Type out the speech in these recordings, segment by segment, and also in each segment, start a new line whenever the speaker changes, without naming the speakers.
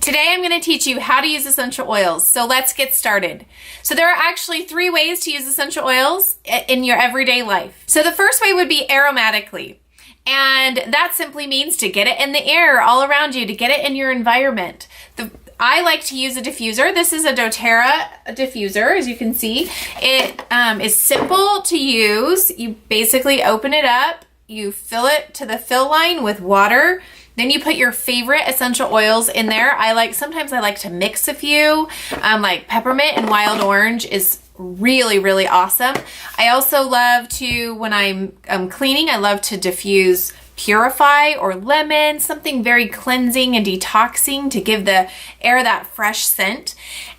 Today I'm going to teach you how to use essential oils. So let's get started. So there are actually 3 ways to use essential oils in your everyday life. So the first way would be aromatically. And that simply means to get it in the air all around you, to get it in your environment. I like to use a diffuser. This is a doTERRA diffuser, as you can see. It is simple to use. You basically open it up, you fill it to the fill line with water. Then you put your favorite essential oils in there. Sometimes I like to mix a few, like peppermint and wild orange is really, really awesome. I also love to, when I'm cleaning, I love to diffuse Purify or lemon, something very cleansing and detoxing to give the air that fresh scent.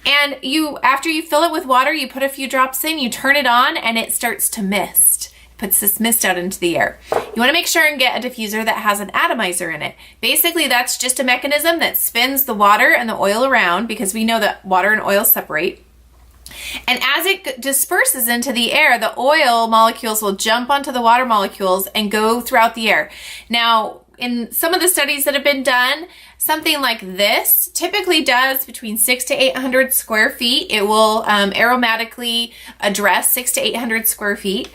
And after you fill it with water, you put a few drops in, you turn it on, and it starts to mist. Puts this mist out into the air. You want to make sure and get a diffuser that has an atomizer in it. Basically, that's just a mechanism that spins the water and the oil around, because we know that water and oil separate. And as it disperses into the air, the oil molecules will jump onto the water molecules and go throughout the air. Now, in some of the studies that have been done, something like this typically does between 600 to 800 square feet. It will aromatically address 600 to 800 square feet.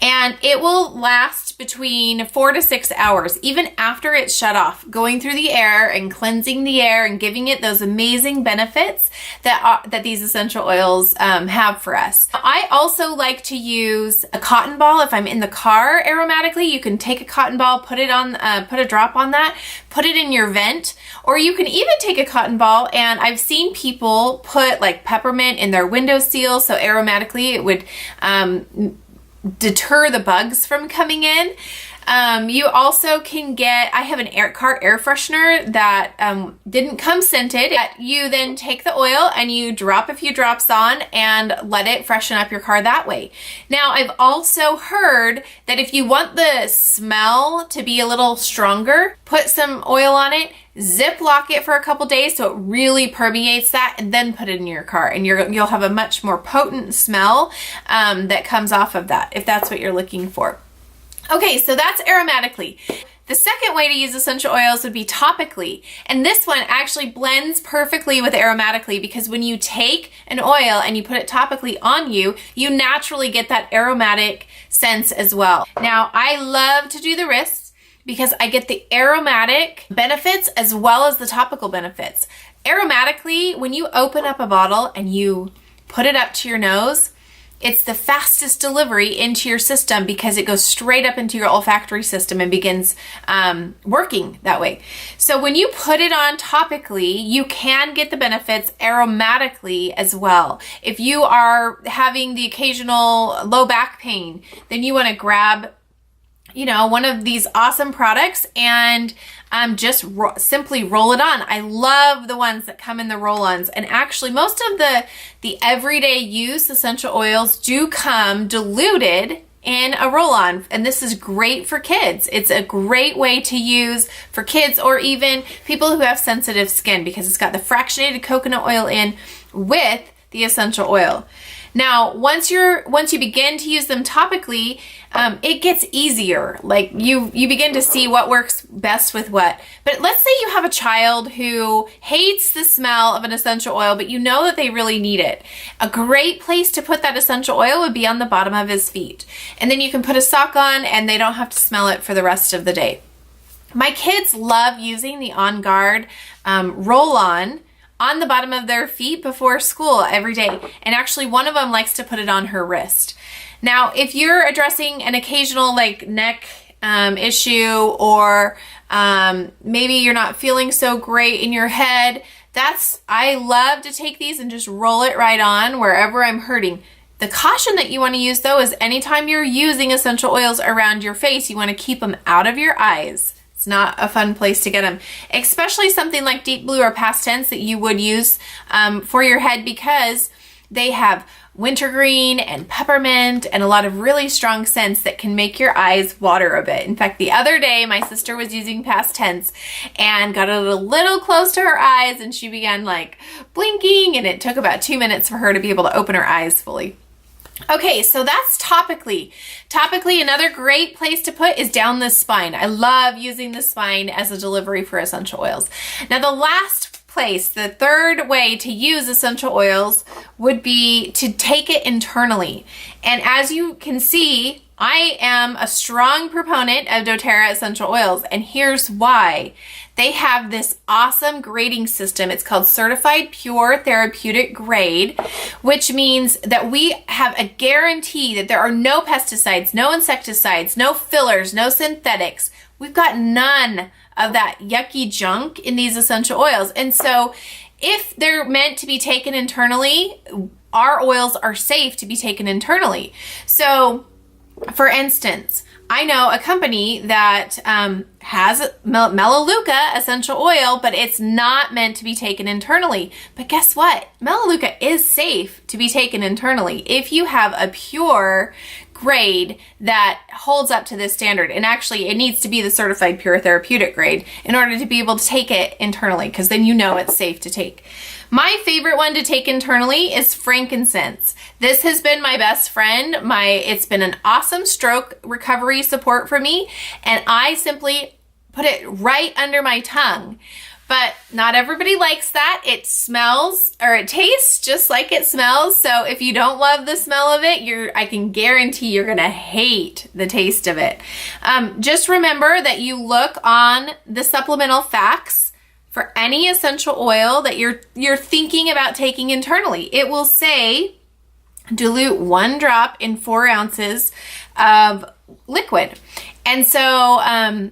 And it will last between 4 to 6 hours, even after it's shut off, going through the air and cleansing the air and giving it those amazing benefits that these essential oils have for us. I also like to use a cotton ball. If I'm in the car aromatically, you can take a cotton ball, put a drop on that, put it in your vent, or you can even take a cotton ball, and I've seen people put like peppermint in their window seal, so aromatically it would deter the bugs from coming in. You also can I have an car air freshener that didn't come scented. You then take the oil and you drop a few drops on and let it freshen up your car that way. Now, I've also heard that if you want the smell to be a little stronger, put some oil on it, ziplock it for a couple days so it really permeates that, and then put it in your car, and you'll have a much more potent smell that comes off of that, if that's what you're looking for. Okay, so that's aromatically. The second way to use essential oils would be topically. And this one actually blends perfectly with aromatically, because when you take an oil and you put it topically on you, you naturally get that aromatic sense as well. Now, I love to do the wrists because I get the aromatic benefits as well as the topical benefits. Aromatically, when you open up a bottle and you put it up to your nose, it's the fastest delivery into your system because it goes straight up into your olfactory system and begins working that way. So when you put it on topically, you can get the benefits aromatically as well. If you are having the occasional low back pain, then you want to grab one of these awesome products and just simply roll it on. I love the ones that come in the roll-ons, and actually most of the everyday use essential oils do come diluted in a roll-on, and this is great for kids. It's a great way to use for kids or even people who have sensitive skin, because it's got the fractionated coconut oil in with the essential oil. Now, once you begin to use them topically, it gets easier. Like you begin to see what works best with what. But let's say you have a child who hates the smell of an essential oil, but you know that they really need it. A great place to put that essential oil would be on the bottom of his feet. And then you can put a sock on and they don't have to smell it for the rest of the day. My kids love using the On Guard roll-on on the bottom of their feet before school every day. And actually one of them likes to put it on her wrist. Now, if you're addressing an occasional neck issue, or maybe you're not feeling so great in your head, I love to take these and just roll it right on wherever I'm hurting. The caution that you want to use though is anytime you're using essential oils around your face, you want to keep them out of your eyes. It's not a fun place to get them, especially something like deep blue or past tense that you would use for your head, because they have wintergreen and peppermint and a lot of really strong scents that can make your eyes water a bit. In fact, the other day my sister was using past tense and got a little close to her eyes, and she began blinking, and it took about 2 minutes for her to be able to open her eyes fully. Okay, so that's topically. Topically, another great place to put is down the spine. I love using the spine as a delivery for essential oils. Now, the last place, the third way to use essential oils would be to take it internally. And as you can see, I am a strong proponent of doTERRA essential oils, and here's why. They have this awesome grading system. It's called Certified Pure Therapeutic Grade, which means that we have a guarantee that there are no pesticides, no insecticides, no fillers, no synthetics. We've got none of that yucky junk in these essential oils. And so if they're meant to be taken internally, our oils are safe to be taken internally. So for instance, I know a company that has Melaleuca essential oil, but it's not meant to be taken internally. But guess what? Melaleuca is safe to be taken internally if you have a pure grade that holds up to this standard. And actually, it needs to be the Certified Pure Therapeutic Grade in order to be able to take it internally, because then you know it's safe to take. My favorite one to take internally is frankincense. This has been my best friend. It's been an awesome stroke recovery support for me, and I simply put it right under my tongue. But not everybody likes that. It smells, or it tastes just like it smells. So if you don't love the smell of it, I can guarantee you're gonna hate the taste of it. Just remember that you look on the supplemental facts for any essential oil that you're thinking about taking internally. It will say dilute 1 drop in 4 ounces of liquid. And so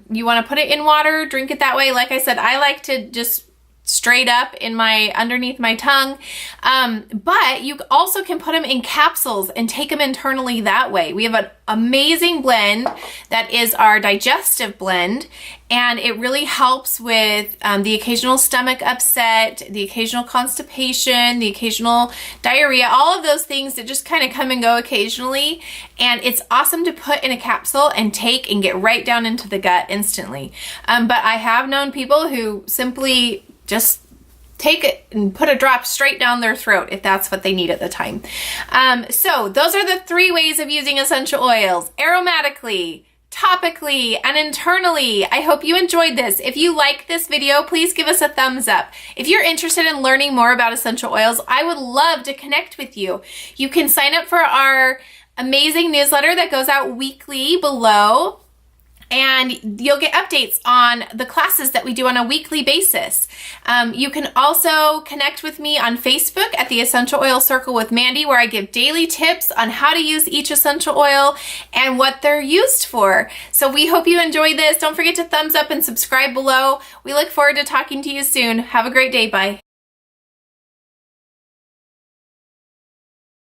you want to put it in water, drink it that way. Like I said, I like to just straight up underneath my tongue. But you also can put them in capsules and take them internally that way. We have an amazing blend that is our digestive blend, and it really helps with the occasional stomach upset, the occasional constipation, the occasional diarrhea, all of those things that just kind of come and go occasionally. And it's awesome to put in a capsule and take and get right down into the gut instantly. But I have known people who simply just take it and put a drop straight down their throat if that's what they need at the time. So those are the 3 ways of using essential oils: aromatically, topically, and internally. I hope you enjoyed this. If you like this video, please give us a thumbs up. If you're interested in learning more about essential oils, I would love to connect with you. You can sign up for our amazing newsletter that goes out weekly below, and you'll get updates on the classes that we do on a weekly basis. You can also connect with me on Facebook at the Essential Oil Circle with Mandy, where I give daily tips on how to use each essential oil and what they're used for. So we hope you enjoy this. Don't forget to thumbs up and subscribe below. We look forward to talking to you soon. Have a great day. Bye.